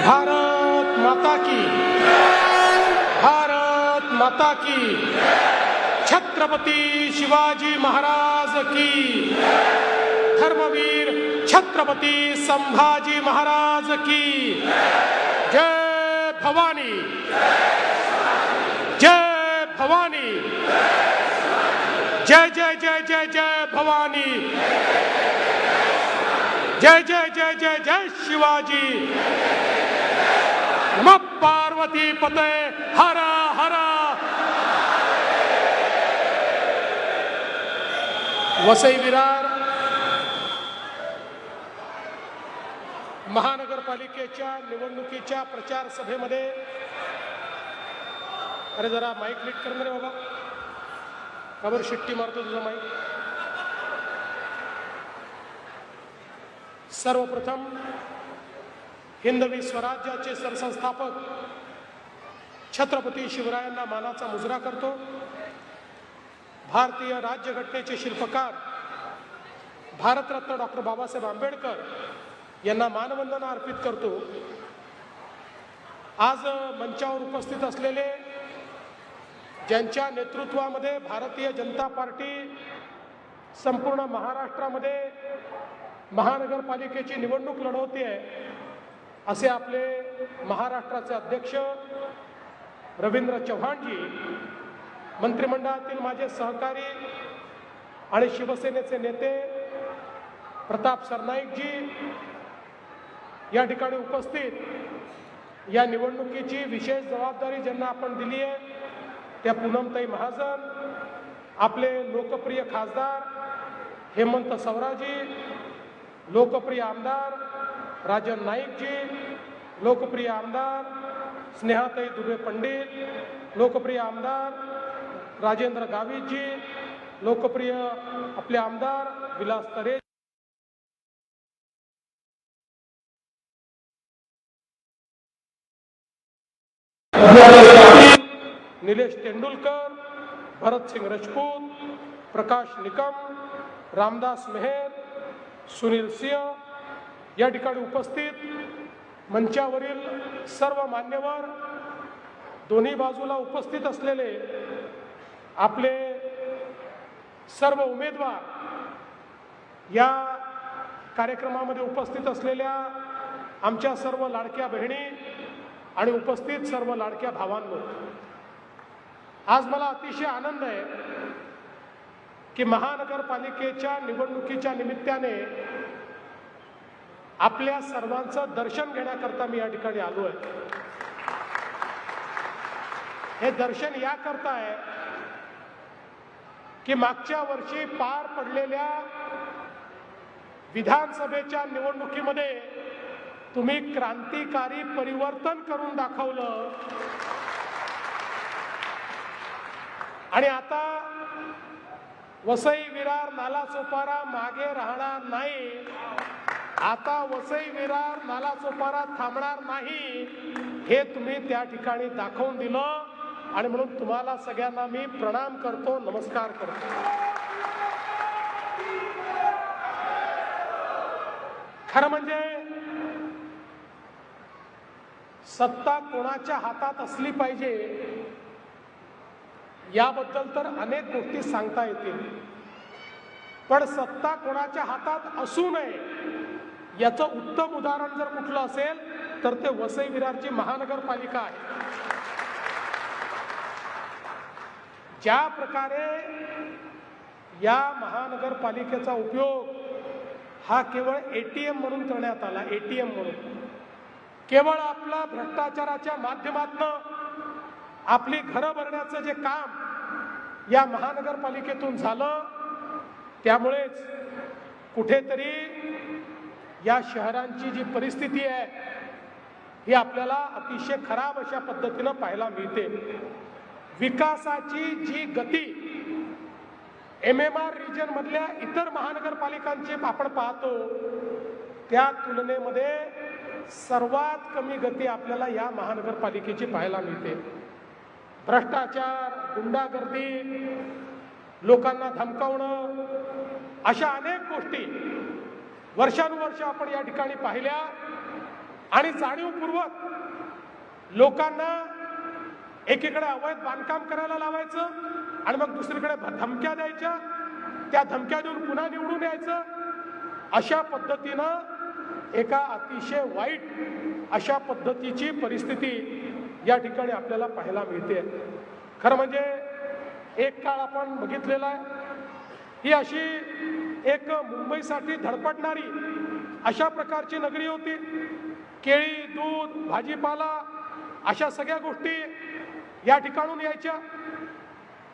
भारत माता की, भारत माता की, छत्रपती शिवाजी महाराज की, धर्मवीर छत्रपती संभाजी महाराज की, जय भवानी, जय भवानी, जय जय जय जय जय भवानी, जय जय जय जय जय शिवाजी, नमः पार्वती पते, हर हर। वसई विरार महानगरपालिकेच्या निवडणुकीच्या प्रचार सभेमध्ये, अरे जरा माईक नीट कर रे बाबा, खबर शिट्टी मारतो तुझा माईक। सर्वप्रथम हिंदवी स्वराज्याचे सरसंस्थापक छत्रपती शिवरायांना मानाचा मुजरा करतो। भारतीय राज्यघटनेचे शिल्पकार भारतरत्न डॉक्टर बाबासाहेब आंबेडकर यांना मानवंदना अर्पित करतो। आज मंचावर उपस्थित असलेले, ज्यांच्या नेतृत्वामध्ये भारतीय जनता पार्टी संपूर्ण महाराष्ट्रामध्ये महानगरपालिकेची निवडणूक लढवते आहे, असे आपले महाराष्ट्राचे अध्यक्ष रवींद्र चव्हाणजी, मंत्रिमंडळातील माझे सहकारी आणि शिवसेनेचे नेते प्रताप सरनाईकजी या ठिकाणी उपस्थित, या निवडणुकीची विशेष जबाबदारी ज्यांना आपण दिली आहे त्या पूनमताई महाजन, आपले लोकप्रिय खासदार हेमंत सवराजी, लोकप्रिय आमदार राजन नाईकजी, लोकप्रिय आमदार स्नेहाताई दुबे पंडित, लोकप्रिय आमदार राजेंद्र गावितजी, लोकप्रिय आपले आमदार विलास तरे, निलेश तेंडुलकर, भरत सिंग राजपूत, प्रकाश निकम, रामदास मेहर, सुनील सिंह या ठिकाणी उपस्थित, मंचावरील सर्व मान्यवर, दोन्ही बाजूला उपस्थित असलेले आपले सर्व उमेदवार, या कार्यक्रमामध्ये उपस्थित असलेल्या आमच्या सर्व लाडक्या बहिणी आणि उपस्थित सर्व लाडक्या भावांनो, आज मला अतिशय आनंद आहे की महानगरपालिकेच्या निवडणुकीच्या निमित्ताने आपल्या सर्वांचं दर्शन घेण्याकरता मी या ठिकाणी आलो आहे। हे दर्शन याकरता आहे की मागच्या वर्षी पार पडलेल्या विधानसभेच्या निवडणुकीमध्ये तुम्ही क्रांतिकारी परिवर्तन करून दाखवलं आणि आता वसई विरार नालासोपारा मागे राहणार नाही, आता वसई विरार नालासोपारा थांबणार नाही, हे तुम्ही त्या ठिकाणी दाखवून दिलं आणि म्हणून तुम्हाला सगळ्यांना मी प्रणाम करतो, नमस्कार करतो। खरं म्हणजे सत्ता कोणाच्या हातात असली पाहिजे याबद्दल तर अनेक गोष्टी सांगता येतील, पण सत्ता कोणाच्या हातात असू नये याचं उत्तम उदाहरण जर कुठलं असेल तर ते वसई विरारची महानगरपालिका आहे। ज्या प्रकारे या महानगरपालिकेचा उपयोग हा केवळ एटीएम म्हणून करण्यात आला, एटीएम म्हणून, केवळ आपला भ्रष्टाचाराच्या माध्यमातून आपली घरं भरण्याचं जे काम या महानगरपालिकेतून झालं, त्यामुळेच कुठेतरी या शहरांची जी परिस्थिती आहे ही आपल्याला अतिशय खराब अशा पद्धतीनं पाहायला मिळते। विकासाची जी गती MMR रिजन मधल्या इतर महानगरपालिकांची आपण पाहतो त्या तुलनेमध्ये सर्वात कमी गती आपल्याला या महानगरपालिकेची पाहायला मिळते। भ्रष्टाचार, गुंडागर्दी, लोकांना धमकावणं, अशा अनेक गोष्टी वर्षानुवर्ष आपण या ठिकाणी पाहिल्या आणि जाणीवपूर्वक लोकांना एकीकडे अवैध बांधकाम करायला लावायचं आणि मग दुसरीकडे धमक्या द्यायच्या, त्या धमक्या देऊन पुन्हा निवडून यायचं. अशा पद्धतीनं एका अतिशय वाईट अशा पद्धतीची परिस्थिती या ठिकाणी आपल्याला पाहायला मिळते. खरं म्हणजे एक काळ आपण बघितलेला आहे, ही अशी एक मुंबईसाठी धडपडणारी अशा प्रकारची नगरी होती. केळी, दूध, भाजीपाला अशा सगळ्या गोष्टी या ठिकाणून यायच्या.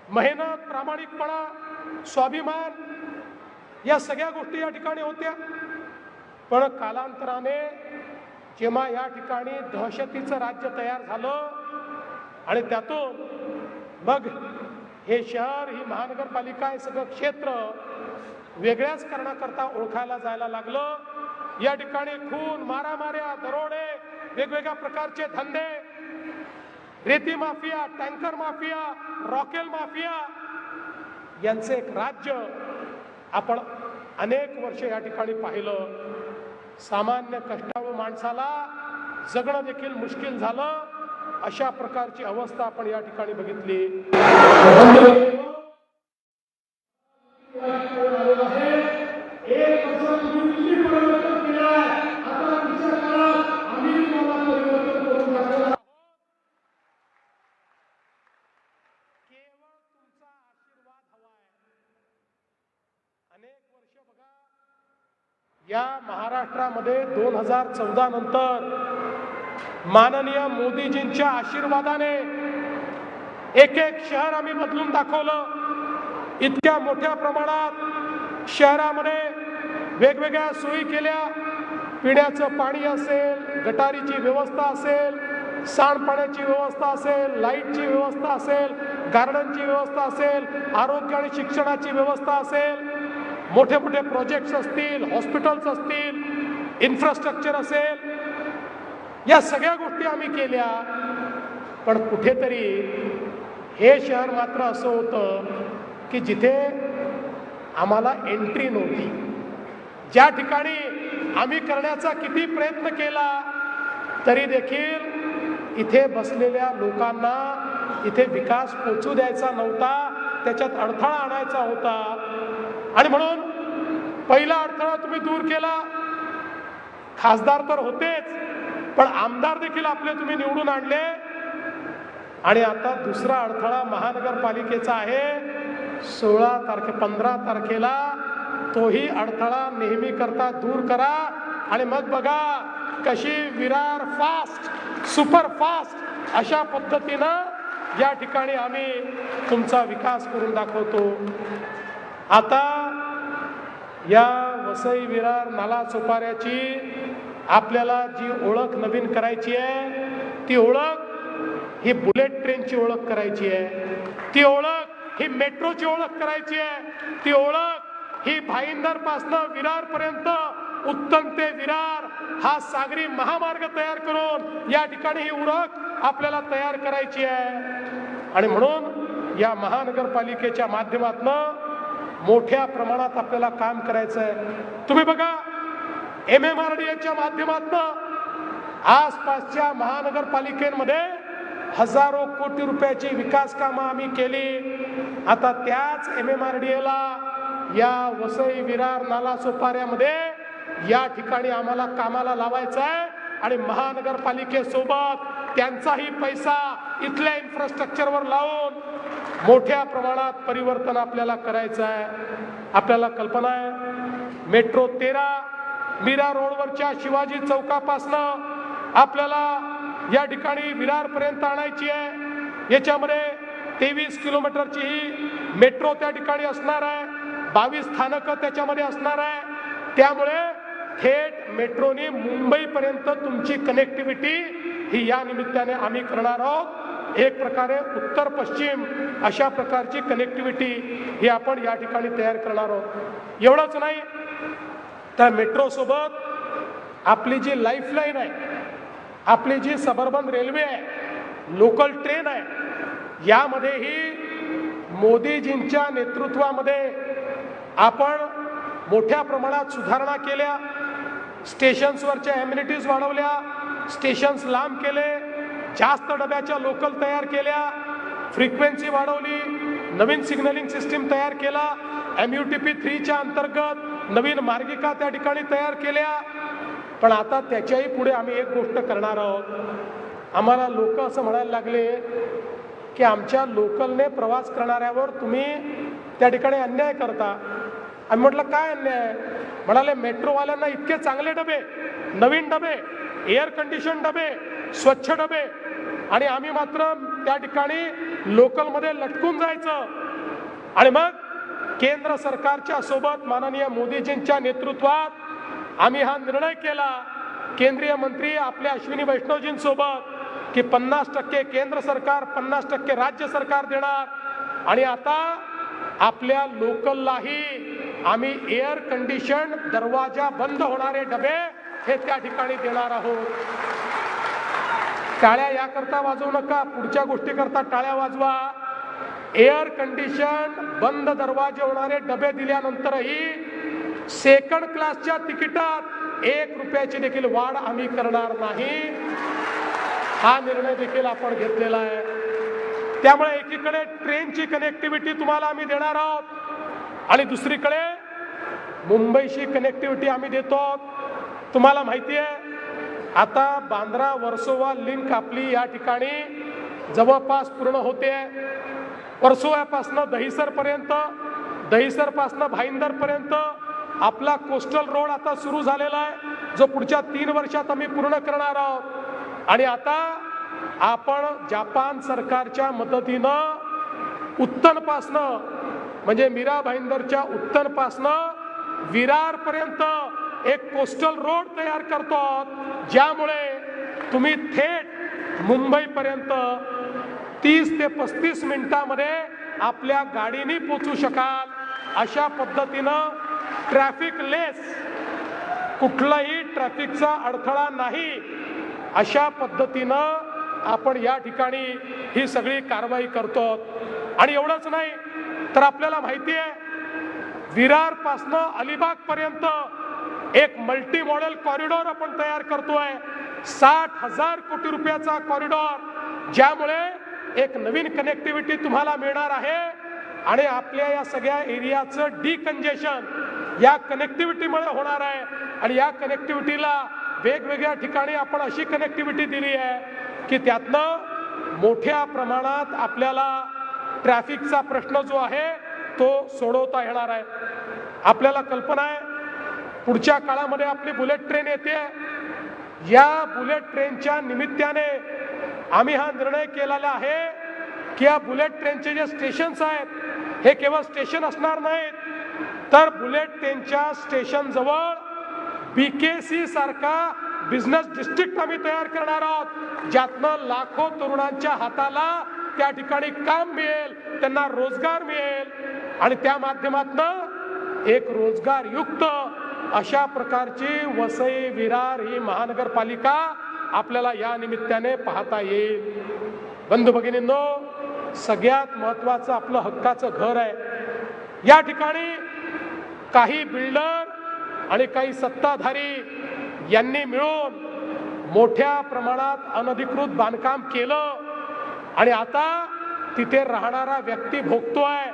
मेहनत, प्रामाणिकपणा, स्वाभिमान या सगळ्या गोष्टी या ठिकाणी होत्या. पण कालांतराने जेव्हा या ठिकाणी दहशतीचं राज्य तयार झालं आणि त्यातून मग हे शहर, ही महानगरपालिका, हे सगळं क्षेत्र वेगळ्याच करण्याकरता ओळखायला जायला लागलं. या ठिकाणी खून, मारामाऱ्या, दरोडे, वेगवेगळ्या प्रकारचे धंदे, रेती माफिया, टँकर माफिया, रॉकेल माफिया यांचे एक राज्य आपण अनेक वर्ष या ठिकाणी पाहिलं. सामान्य कष्टाळू माणसाला जगणं देखील मुश्किल झालं. अशा प्रकारची अवस्था आपण या ठिकाणी बघितली. या महाराष्ट्रामध्ये 2014 नंतर माननीय मोदीजींच्या आशीर्वादाने एक एक शहर आम्ही बदलून दाखवलं. इतक्या मोठ्या प्रमाणात शहरामध्ये वेगवेगळ्या सोयी केल्या. पिण्याचं पाणी असेल, गटारीची व्यवस्था असेल, सांडपाण्याची व्यवस्था असेल, लाईटची व्यवस्था असेल, गार्डनची व्यवस्था असेल, आरोग्य आणि शिक्षणाची व्यवस्था असेल, मोठे मोठे प्रोजेक्ट्स असतील, हॉस्पिटल्स असतील, इन्फ्रास्ट्रक्चर असेल, या सगळ्या गोष्टी आम्ही केल्या. पण कुठेतरी हे शहर मात्र असं होतं की जिथे आम्हाला एंट्री नव्हती. ज्या ठिकाणी आम्ही करण्याचा किती प्रयत्न केला तरी देखील इथे बसलेल्या लोकांना इथे विकास पोचू द्यायचा नव्हता, त्याच्यात अडथळा आणायचा होता. आणि म्हणून पहिला अडथळा तुम्ही दूर केला. खासदार तर होतेच, पण आमदार देखील आपले तुम्ही निवडून आणले. आणि आता दुसरा अडथळा महानगरपालिकेचा आहे 15 तारखेला. तोही अडथळा नेहमी करता दूर करा आणि मग बघा कशी विरार फास्ट, सुपर फास्ट अशा पद्धतीनं या ठिकाणी आम्ही तुमचा विकास करून दाखवतो. आता या वसई विरार नालासोपाऱ्याची आपल्याला जी ओळख नवीन करायची आहे, ती ओळख ही बुलेट ट्रेनची ओळख करायची आहे. ती ओळख ही मेट्रोची ओळख करायची आहे. ती ओळख ही भाईंदर पासनं विरार पर्यंत उत्तम ते विरार हा सागरी महामार्ग तयार करून या ठिकाणी ही ओळख आपल्याला तयार करायची आहे. आणि म्हणून या महानगरपालिकेच्या माध्यमातून मोठ्या प्रमाणात आपल्याला काम करायचं आहे. तुम्ही बघा MMRDAच्या माध्यमातून आसपासच्या महानगरपालिकेमध्ये हजारो कोटी रुपयाची विकास कामं आम्ही केली. आता त्याच MMRDAला या वसई विरार नालासोपाऱ्यामध्ये या ठिकाणी आम्हाला कामाला लावायचं आहे आणि महानगरपालिकेसोबत त्यांचाही पैसा इथल्या इन्फ्रास्ट्रक्चरवर लावून मोठ्या प्रमाणात परिवर्तन आपल्याला करायचं आहे. आपल्याला कल्पना आहे मेट्रो 13 मीरा रोडवरच्या शिवाजी चौकापासनं आपल्याला या ठिकाणी विरार पर्यंत आणायची आहे. याच्यामध्ये 23 किलोमीटरची ही मेट्रो त्या ठिकाणी असणार आहे. 22 स्थानकं त्याच्यामध्ये असणार आहे. त्यामुळे थेट मेट्रोने मुंबईपर्यंत तुमची कनेक्टिव्हिटी ही या निमित्ताने आम्ही करणार आहोत. एक प्रकारे उत्तर पश्चिम अशा प्रकारची कनेक्टिव्हिटी ही आपण या ठिकाणी तयार करणार आहोत. एवढंच नाही तर मेट्रो सोबत आपली जी लाईफलाईन आहे, आपली जी सबअर्बन रेल्वे आहे, लोकल ट्रेन आहे, यामध्येही मोदीजींच्या नेतृत्वामध्ये आपण मोठ्या प्रमाणात सुधारणा केल्या. स्टेशन्सवरच्या ॲम्युनिटीज वाढवल्या, स्टेशन्स लांब केले, जास्त डब्याच्या लोकल तयार केल्या, फ्रिक्वेन्सी वाढवली, नवीन सिग्नलिंग सिस्टीम तयार केला, MUTP 3च्या अंतर्गत नवीन मार्गिका त्या ठिकाणी तयार केल्या. पण आता त्याच्याही पुढे आम्ही एक गोष्ट करणार आहोत. आम्हाला लोक असं म्हणायला लागले की आमच्या लोकलने प्रवास करणाऱ्यावर तुम्ही त्या ठिकाणी अन्याय करता. आम्ही म्हटलं काय अन्याय? म्हणाले मेट्रोवाल्यांना इतके चांगले डबे, नवीन डबे, एअर कंडिशन डबे, स्वच्छ डबे, आणि आम्ही मात्र त्या ठिकाणी लोकलमध्ये लटकून जायचं. आणि मग केंद्र सरकारच्या सोबत माननीय मोदीजींच्या नेतृत्वात आम्ही हा निर्णय केला, केंद्रीय मंत्री आपल्या अश्विनी वैष्णवजींसोबत, की 50% केंद्र सरकार, 50% राज्य सरकार देणार. आणि आता आपल्या लोकललाही आम्ही एअर कंडिशन दरवाजा बंद होणारे डबे हे त्या ठिकाणी देणार आहोत. टाळ्या याकरता वाजवू नका, पुढच्या गोष्टी करता टाळ्या वाजवा. एअर कंडिशन बंद दरवाजे होणारे डबे दिल्यानंतरही सेकंड क्लासच्या तिकिटात 1 रुपयाची देखील वाढ आम्ही करणार नाही. हा निर्णय देखील आपण घेतलेला आहे. त्यामुळे एकीकडे ट्रेनची कनेक्टिव्हिटी तुम्हाला आम्ही देणार आहोत आणि दुसरीकडे मुंबईशी कनेक्टिव्हिटी आम्ही देतो. तुम्हाला माहिती आहे आता बांद्रा वर्सोवा लिंक आपली या ठिकाणी जवळपास पूर्ण होते. वर्सोव्यापासनं दहिसरपर्यंत, दहिसरपासनं भाईंदरपर्यंत आपला कोस्टल रोड आता सुरू झालेला आहे, जो पुढच्या 3 वर्षात आम्ही पूर्ण करणार आहोत. आणि आता आपण जपान सरकारच्या मदतीनं उत्तनपासनं, म्हणजे मीरा भाईंदरच्या उत्तनपासनं विरारपर्यंत एक कोस्टल रोड तयार करतो, ज्यामुळे तुम्ही थेट मुंबईपर्यंत 30 ते 35 मिनिटांमध्ये आपल्या गाडीने पोहोचू शकाल. अशा पद्धतीनं ट्रॅफिक लेस, कुठलाही ट्रॅफिकचा अडथळा नाही, अशा पद्धतीनं आपण या ठिकाणी ही सगळी कारवाई करतो. आणि एवढंच नाही तर आपल्याला माहिती आहे विरारपासनं अलिबागपर्यंत एक मल्टी मॉडेल कॉरिडॉर आपण तयार करतोय. 60,000 कोटी रुपयाचा कॉरिडॉर, ज्यामुळे एक नवीन कनेक्टिव्हिटी तुम्हाला मिळणार आहे आणि आपल्या या सगळ्या एरियाचं डिकंजेशन या कनेक्टिव्हिटीमुळे होणार आहे. आणि या कनेक्टिव्हिटीला वेगवेगळ्या ठिकाणी आपण अशी कनेक्टिव्हिटी दिली आहे की त्यातनं मोठ्या प्रमाणात आपल्याला ट्रॅफिकचा प्रश्न जो आहे तो सोडवता येणार आहे. आपल्याला कल्पना आहे पुढच्या काळामध्ये आपली बुलेट ट्रेन येते. या बुलेट ट्रेनच्या निमित्ताने आम्ही हा निर्णय केलेला आहे की या बुलेट ट्रेनचे जे स्टेशन्स आहेत हे केवळ स्टेशन असणार नाहीत, तर बुलेट ट्रेनच्या स्टेशन जवळ BKC सारखा बिझनेस डिस्ट्रिक्ट आम्ही तयार करणार आहोत, ज्यातनं लाखो तरुणांच्या हाताला त्या ठिकाणी काम मिळेल, त्यांना रोजगार मिळेल आणि त्या माध्यमातून एक रोजगारयुक्त अशा प्रकारची वसई विरार ही महानगरपालिका आपल्याला या निमित्ताने पाहता येईल. बंधू भगिनींनो, सगळ्यात महत्वाचं आपलं हक्काचं घर आहे. या ठिकाणी काही बिल्डर आणि काही सत्ताधारी यांनी मिळून मोठ्या प्रमाणात अनधिकृत बांधकाम केलं आणि आता तिथे राहणारा व्यक्ती भोगतोय.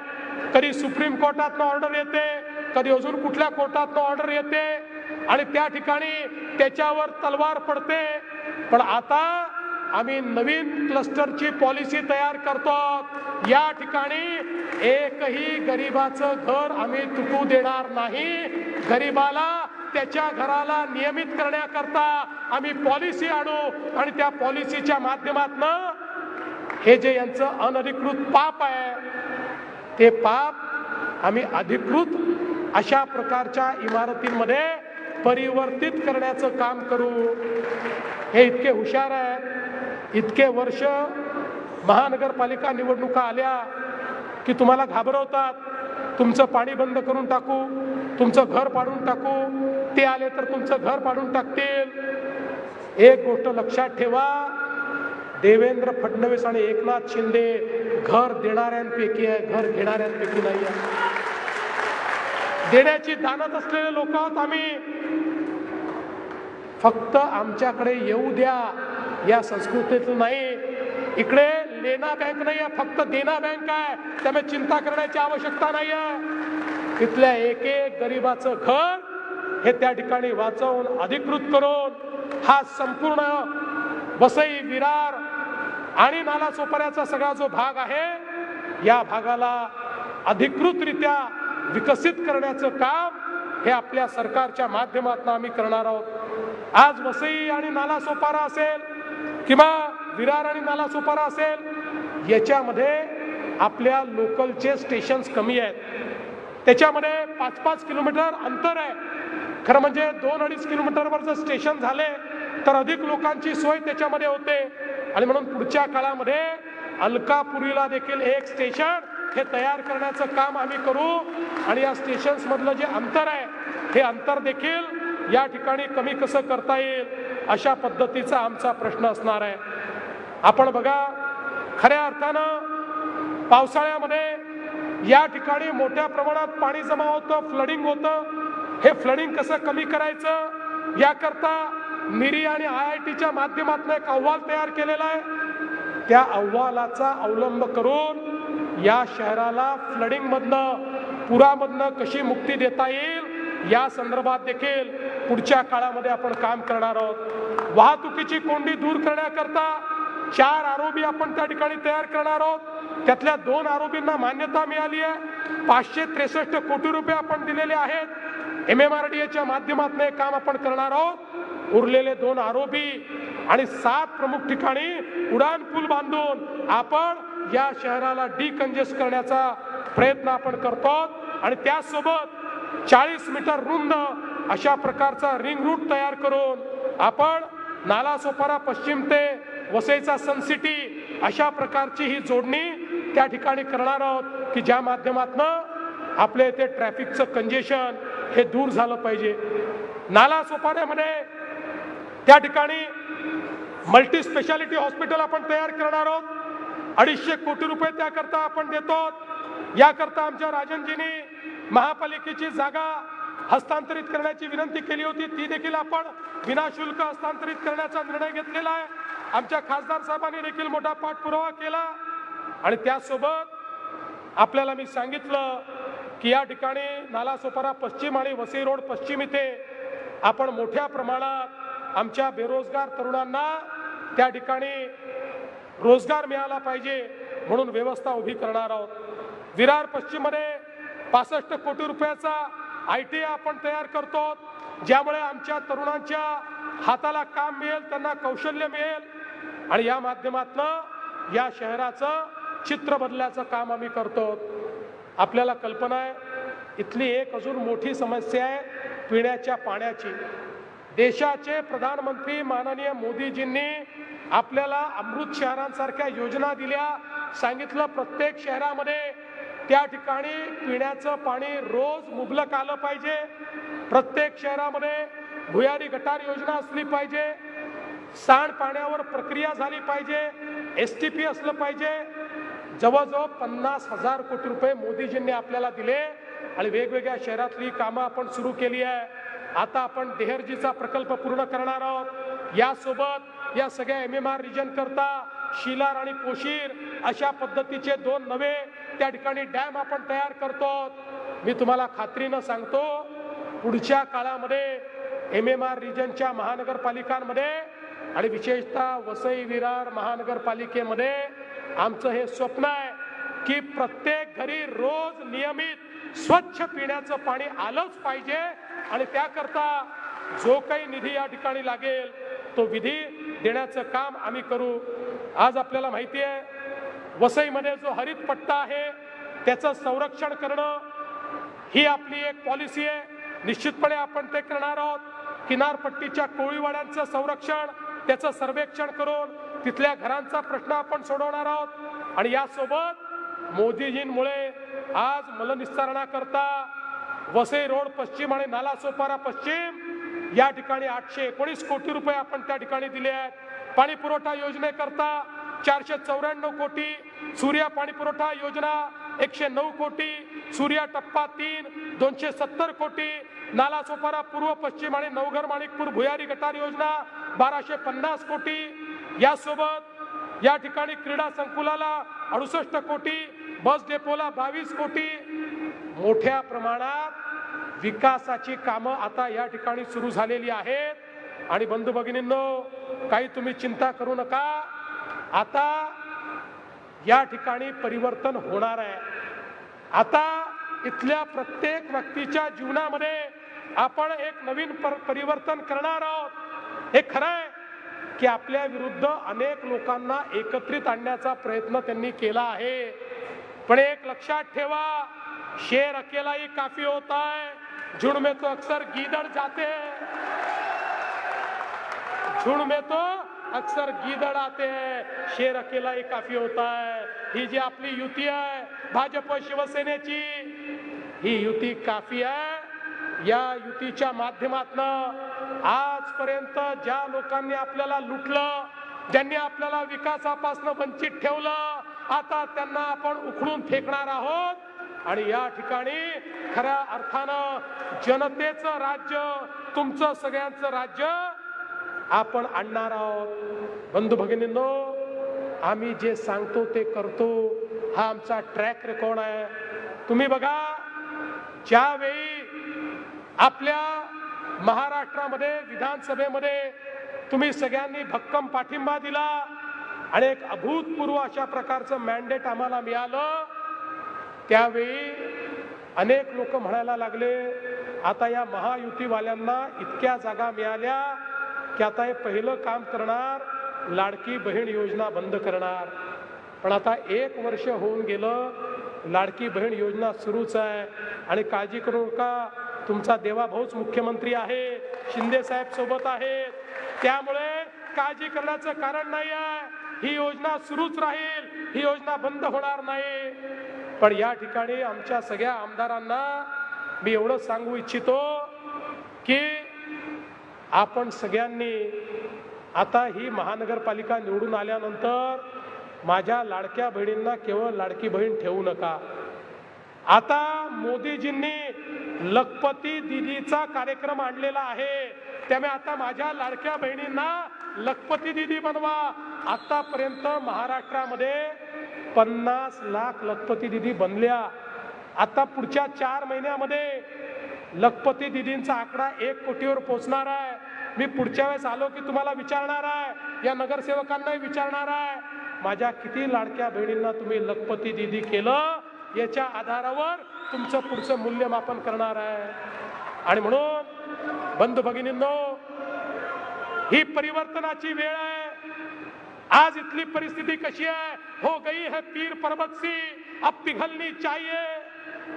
कधी सुप्रीम कोर्टातनं ऑर्डर येते, कधी अजून कुठल्या कोर्टातनं ऑर्डर येते आणि त्या ठिकाणी त्याच्यावर तलवार पडते. पण आता आम्ही नवीन क्लस्टरची पॉलिसी तयार करतो. या ठिकाणी एकही गरिबाचं घर आम्ही तुटू देणार नाही. गरिबाला त्याच्या घराला नियमित करण्याकरता आम्ही पॉलिसी आणू आणि त्या पॉलिसीच्या माध्यमातून हे जे यांचं अनधिकृत पाप आहे ते पाप आम्ही अधिकृत अशा प्रकारच्या इमारतींमध्ये परिवर्तित करण्याचं काम करू. हे इतके हुशार आहेत. इतके वर्ष महानगरपालिका निवडणुका आल्या की तुम्हाला घाबरवतात, तुमचं पाणी बंद करून टाकू, तुमचं घर पाडून टाकू, ते आले तर तुमचं घर पाडून टाकतील. एक गोष्ट लक्षात ठेवा, देवेंद्र फडणवीस आणि एकनाथ शिंदे घर देणाऱ्यांपैकी आहे, घर घेणाऱ्यांपैकी नाही आहे. देण्याची दानत असलेले लोक आहोत आम्ही. फक्त आमच्याकडे येऊ द्या या संस्कृतीतून नाही. इकडे लेना बँक नाही आहे, फक्त देना बँक आहे. त्यामुळे चिंता करण्याची आवश्यकता नाही आहे. तिथल्या एक एक गरीबाचं घर हे त्या ठिकाणी वाचवून अधिकृत करून हा संपूर्ण वसई विरार आणि नालासोपाऱ्याचा सगळा जो भाग आहे या भागाला अधिकृतरित्या विकसित करण्याचं काम हे आपल्या सरकारच्या माध्यमातून आम्ही करणार आहोत. आज वसई आणि नालासोपारा असेल किंवा विरार आणि नालासोपारा असेल, याच्यामध्ये आपल्या लोकलचे स्टेशन्स कमी आहेत. त्याच्यामध्ये 5-5 किलोमीटर अंतर आहे. खरं म्हणजे 2-2.5 किलोमीटरवर जर स्टेशन झाले तर अधिक लोकांची सोय त्याच्यामध्ये होते. आणि म्हणून पुढच्या काळामध्ये अलकापुरीला देखील एक स्टेशन हे तयार करण्याचं काम आम्ही करू. आणि या स्टेशन्स मधलं जे अंतर आहे हे अंतर देखील या ठिकाणी कमी कसं करता येईल अशा पद्धतीचा आमचा प्रश्न असणार आहे. आपण बघा, खऱ्या अर्थानं पावसाळ्यामध्ये या ठिकाणी मोठ्या प्रमाणात पाणी जमा होतं, फ्लडिंग होतं. हे फ्लडिंग कसं कमी करायचं याकरता मिरी आणि IITच्या माध्यमातून एक अहवाल तयार केलेला आहे. त्या अहवालाचा अवलंब करून या शहराला फ्लडिंग मधनं, पुरामधनं कशी मुक्ती देता येईल या संदर्भात देखील पुढच्या काळामध्ये आपण काम करणार आहोत. वाहतुकीची कोंडी दूर करण्याकरता 4 ROB आपण त्या ठिकाणी तयार करणार आहोत. त्यातल्या 2 ROBना मान्यता मिळाली आहे. 563 कोटी रुपये आपण दिलेले आहेत. MMRDAच्या माध्यमातून हे काम आपण करणार आहोत. उरलेले 2 ROB आणि 7 प्रमुख ठिकाणी उडान पूल बांधून आपण या शहराला डिकंजेस्ट करण्याचा प्रयत्न आपण करतो. आणि त्यासोबत 40 मीटर रुंद अशा प्रकारचा रिंग रूट तयार करून आपण नालासोपारा पश्चिम ते वसईचा सन सिटी अशा प्रकारची ही जोडणी त्या ठिकाणी करणार आहोत की ज्या माध्यमातून आपल्या इथे ट्रॅफिकचं कंजेशन हे दूर झालं पाहिजे. नालासोपाऱ्यामध्ये त्या ठिकाणी मल्टी स्पेशालिटी हॉस्पिटल आपण तयार करणार आहोत. 250 कोटी रुपये त्याकरता आपण देतो. याकरता आमच्या राजनजींनी महापालिकेची जागा हस्तांतरित करण्याची विनंती केली होती, ती देखील आपण विनाशुल्क हस्तांतरित करण्याचा निर्णय घेतलेला आहे. आमच्या खासदार साहेबांनी देखील मोठा पाठपुरावा केला. आणि त्यासोबत आपल्याला मी सांगितलं की या ठिकाणी नालासोपारा पश्चिम आणि वसई रोड पश्चिम इथे आपण मोठ्या प्रमाणात आमच्या बेरोजगार तरुणांना त्या ठिकाणी रोजगार मिळाला पाहिजे म्हणून व्यवस्था उभी करणार आहोत. विरार पश्चिम मध्ये 65 कोटी रुपयाचा ITA आपण तयार करतो, ज्यामुळे आमच्या तरुणांच्या हाताला काम मिळेल, त्यांना कौशल्य मिळेल आणि या माध्यमातून या शहराचं चित्र बदलण्याचं काम आम्ही करतो. आपल्याला कल्पना आहे, इथली एक अजून मोठी समस्या आहे पिण्याच्या पाण्याची. देशाचे प्रधानमंत्री माननीय मोदीजींनी आपल्याला अमृत शहरांसारख्या योजना दिल्या. सांगितलं प्रत्येक शहरामध्ये त्या ठिकाणी पिण्याचं पाणी रोज मुबलक आलं पाहिजे. प्रत्येक शहरामध्ये भुयारी गटार योजना असली पाहिजे. सांडपाण्यावर प्रक्रिया झाली पाहिजे. STP असलं पाहिजे. जवळजवळ 50,000 कोटी रुपये मोदीजींनी आपल्याला दिले आणि वेगवेगळ्या शहरातली कामं आपण सुरू केली आहे. आता आपण देहरजीचा प्रकल्प पूर्ण करणार आहोत. यासोबत या सगळ्या MMR रिजन करता शिलार आणि पोशीर अशा पद्धतीचे 2 नवे त्या ठिकाणी डॅम आपण तयार करतो. मी तुम्हाला खात्रीनं सांगतो, पुढच्या काळामध्ये MMR रिजनच्या महानगरपालिकांमध्ये आणि विशेषतः वसई विरार महानगरपालिकेमध्ये आमचं हे स्वप्न आहे की प्रत्येक घरी रोज नियमित स्वच्छ पिण्याचं पाणी आलंच पाहिजे. आणि त्याकरता जो काही निधी या ठिकाणी लागेल तो विधी देण्याचं काम आम्ही करू. आज आपल्याला माहिती आहे, वसईमध्ये जो हरित पट्टा आहे त्याचं संरक्षण करणं ही आपली एक पॉलिसी आहे. निश्चितपणे आपण ते करणार आहोत. किनारपट्टीच्या कोळीवाड्यांचं संरक्षण, त्याचं सर्वेक्षण करून तिथल्या घरांचा प्रश्न आपण सोडवणार आहोत. आणि यासोबत मोदीजींमुळे आज मलनिस्सारणाकरता वसई रोड पश्चिम आणि नालासोपारा पश्चिम या ठिकाणी 819 कोटी रुपये आपण त्या ठिकाणी दिले आहेत. पाणी पुरवठा योजनेकरता 494 कोटी, सूर्या पाणी पुरवठा योजना 109 कोटी, सूर्या टप्पा 3 270 कोटी, नालासोपारा पूर्व पश्चिम आणि नवघर माणिकपूर भुयारी गटार योजना 1250 कोटी, यासोबत या ठिकाणी क्रीडा संकुलाला 68 कोटी, बस डेपोला 22 कोटी, मोठ्या प्रमाणात विकासाची कामं आता या ठिकाणी सुरू झालेली आहेत। आणि बंधू भगिनींनो, काही तुम्ही चिंता करू नका, आता या ठिकाणी परिवर्तन होणार आहे। आता इथल्या प्रत्येक व्यक्तीच्या जीवनामध्ये आपण एक नवीन परिवर्तन करणार आहोत। हे खरं आहे की आपल्या विरुद्ध अनेक लोकांना एकत्रित आणण्याचा प्रयत्न त्यांनी केला आहे, पण एक लक्षात ठेवा, शेर अकेला ही काफी होता है, झुंड में तो अक्सर गीदड़ जाते हैं, झुंड में तो अक्सर गीदड़ आते हैं, शेर अकेला ही काफी होता है। ही जी आपली युती आहे भाजप शिवसेनेची, ही युती काफी आहे। या युतीच्या माध्यमातून आजपर्यंत ज्या लोकांनी आपल्याला लुटलं, ज्यांनी आपल्याला विकासापासून वंचित ठेवलं, आता त्यांना आपण उखडून फेकणार आहोत। आणि या ठिकाणी खऱ्या अर्थानं जनतेचं राज्य, तुमचं सगळ्यांचं राज्य आपण आणणार आहोत। बंधू भगिनींनो, आम्ही जे सांगतो ते करतो, हा आमचा ट्रॅक रेकॉर्ड आहे। तुम्ही बघा, ज्यावेळी आपल्या महाराष्ट्रामध्ये विधानसभेमध्ये तुम्ही सगळ्यांनी भक्कम पाठिंबा दिला आणि एक अभूतपूर्व अशा प्रकारचं मॅन्डेट आम्हाला मिळालं, त्यावेळी अनेक लोक म्हणायला लागले, आता या महायुतीवाल्यांना इतक्या जागा मिळाल्या की आता हे पहिलं काम करणार, लाडकी बहीण योजना बंद करणार। पण आता 1 वर्ष होऊन गेलं, लाडकी बहीण योजना सुरूच आहे। आणि काळजी करू नका, तुमचा देवाभाऊच मुख्यमंत्री आहे, शिंदे साहेब सोबत आहेत, त्यामुळे काळजी करण्याचं कारण नाही आहे। ही योजना सुरूच राहील, ही योजना बंद होणार नाही। पण या ठिकाणी आमच्या सगळ्या आमदारांना मी एवढं सांगू इच्छितो की आपण सगळ्यांनी आता ही महानगरपालिका निवडून आल्यानंतर माझ्या लाडक्या बहिणींना केवळ लाडकी बहीण ठेवू नका। आता मोदीजींनी लखपती दीदीचा कार्यक्रम आणलेला आहे, त्यामुळे आता माझ्या लाडक्या बहिणींना लखपती दीदी बनवा। आतापर्यंत महाराष्ट्रामध्ये 50 लाख लखपती दीदी बनल्या। आता पुढच्या 4 महिन्यामध्ये लखपती दीदींचा आकडा 1 कोटीवर पोहोचणार आहे। मी पुढच्या वेळेस आलो की तुम्हाला विचारणार आहे, या नगरसेवकांनाही विचारणार आहे, माझ्या किती लाडक्या बहिणींना तुम्ही लखपती दीदी केलं, याच्या आधारावर तुमचं पुढचं मूल्यमापन करणार आहे। आणि म्हणून बंधू भगिनींनो, ही परिवर्तनाची वेळ आहे। आज इथली परिस्थिती कशी आहे? हो गई है पीर पर्वत सी, अब पिघलनी चाहिए,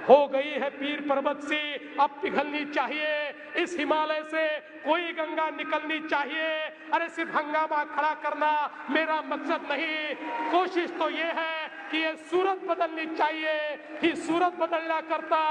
हो गई है पीर पर्वत सी, अब पिघलनी चाहिए। इस हिमालय से कोई गंगा निकलनी चाहिए। अरे सिर्फ हंगामा खड़ा करना मेरा मकसद नहीं, कोशिश तो ये है की ये सूरत बदलनी चाहिए। ही सूरत बदलण्याकरता,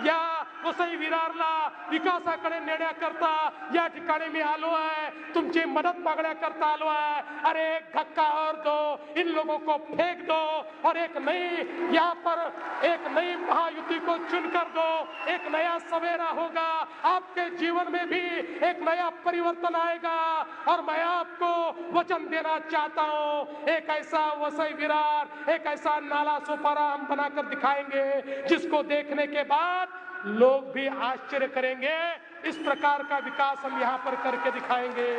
या वसई विरारला विकासाकडे नेण्याकरता या ठिकाणी मी आलो आहे, तुमची मदत मागण्याकरता आलो आहे। अरे एक धक्का और दो, इन लोगों को फेंक दो और एक नई, यहाँ पर एक नई महायुति को चुनकर दो, एक नया सवेरा होगा, आपके जीवन में भी एक नया परिवर्तन आएगा। और मैं आपको वचन देना चाहता हूँ, एक ऐसा वसई विरार, एक ऐसा नालासोपारा हम बनाकर दिखाएंगे जिसको देखने के बाद लोग भी आश्चर्य करेंगे। इस प्रकार का विकास हम यहाँ पर करके दिखाएंगे।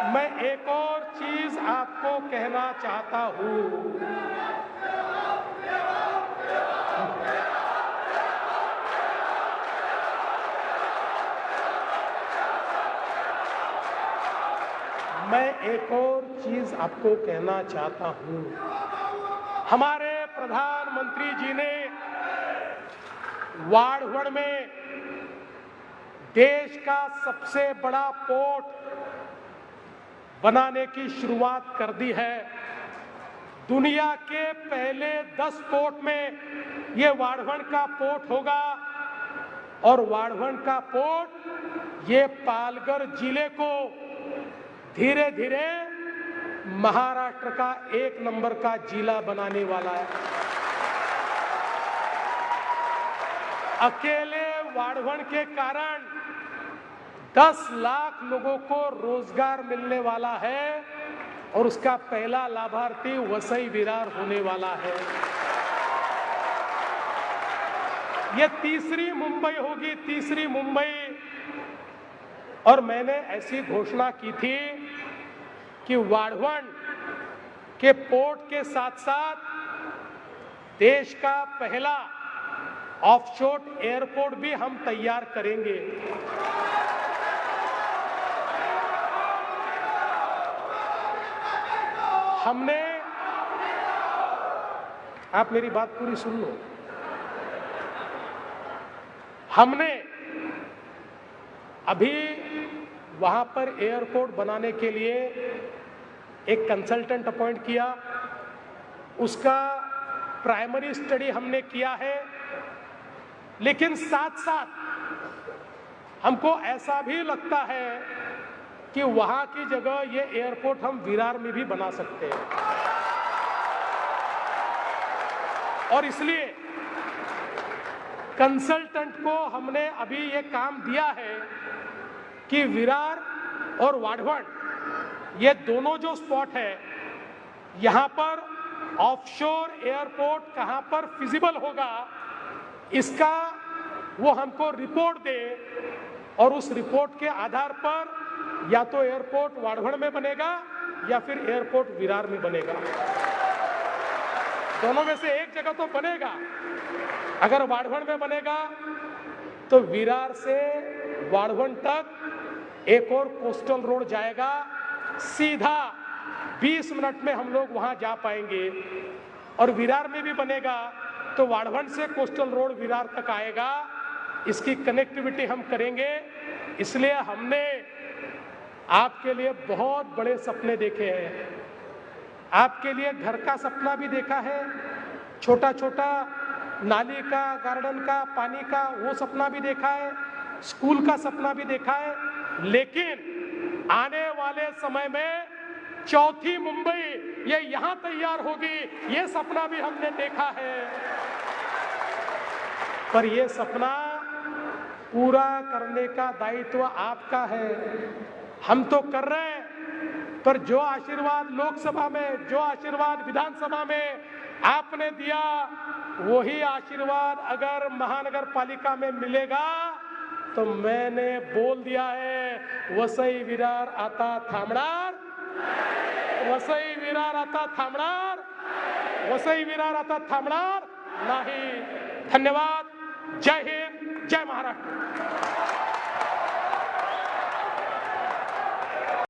मैं एक और चीज आपको कहना चाहता हूँ। मैं एक और चीज आपको कहना चाहता हूं। हमारे प्रधानमंत्री जी ने वाढ़वण में देश का सबसे बड़ा पोर्ट बनाने की शुरुआत कर दी है। दुनिया के पहले 10 पोर्ट में ये वाढ़वण का पोर्ट होगा और वाढ़वण का पोर्ट ये पालघर जिले को धीरे धीरे महाराष्ट्र का 1 नंबर का जिला बनाने वाला है। अकेले वाढ़वण के कारण 10 लाख लोगों को रोजगार मिलने वाला है और उसका पहला लाभार्थी वसई विरार होने वाला है। यह तीसरी मुंबई होगी, तीसरी मुंबई। और मैंने ऐसी घोषणा की थी कि वाढ़वण के पोर्ट के साथ साथ देश का पहला ऑफशोर एयरपोर्ट भी हम तैयार करेंगे। हमने, आप मेरी बात पूरी सुन लो, हमने अभी वहां पर एयरपोर्ट बनाने के लिए एक कंसल्टेंट अपॉइंट किया, उसका प्राइमरी स्टडी हमने किया है, लेकिन साथ साथ हमको ऐसा भी लगता है कि वहां की जगह ये एयरपोर्ट हम विरार में भी बना सकते हैं। और इसलिए कंसल्टेंट को हमने अभी ये काम दिया है कि विरार और वाढ़वण ये दोनों जो स्पॉट है, यहां पर ऑफशोर एयरपोर्ट कहां पर फिजिबल होगा, इसका वो हमको रिपोर्ट दे और उस रिपोर्ट के आधार पर या तो एयरपोर्ट वाढ़वण में बनेगा या फिर एयरपोर्ट विरार में बनेगा। दोनों में से एक जगह तो बनेगा। अगर वाढ़वण में बनेगा तो विरार से वाढ़वण तक एक और कोस्टल रोड जाएगा, सीधा 20 मिनट में हम लोग वहां जा पाएंगे। और विरार में भी बनेगा तो वाढ़वण से कोस्टल रोड विरार तक आएगा, इसकी कनेक्टिविटी हम करेंगे। इसलिए हमने आपके लिए बहुत बड़े सपने देखे हैं। आपके लिए घर का सपना भी देखा है, छोटा छोटा नाली का, गार्डन का, पानी का, वो सपना भी देखा है, स्कूल का सपना भी देखा है। लेकिन आने वाले समय में चौथी मुंबई ये यहां तैयार होगी, ये सपना भी हमने देखा है। पर ये सपना पूरा करने का दायित्व आपका है। हम तो कर रहे हैं, पर जो आशीर्वाद लोकसभा में, जो आशीर्वाद विधानसभा में आपने दिया, वही आशीर्वाद अगर महानगर पालिका में मिलेगा तो मैंने बोल दिया है, वसई विरार आता थांबणार, वसई विरार आता थांबणार, वसई विरार आता थांबणार नाही। धन्यवाद। जय हिंद, जय महाराष्ट्र।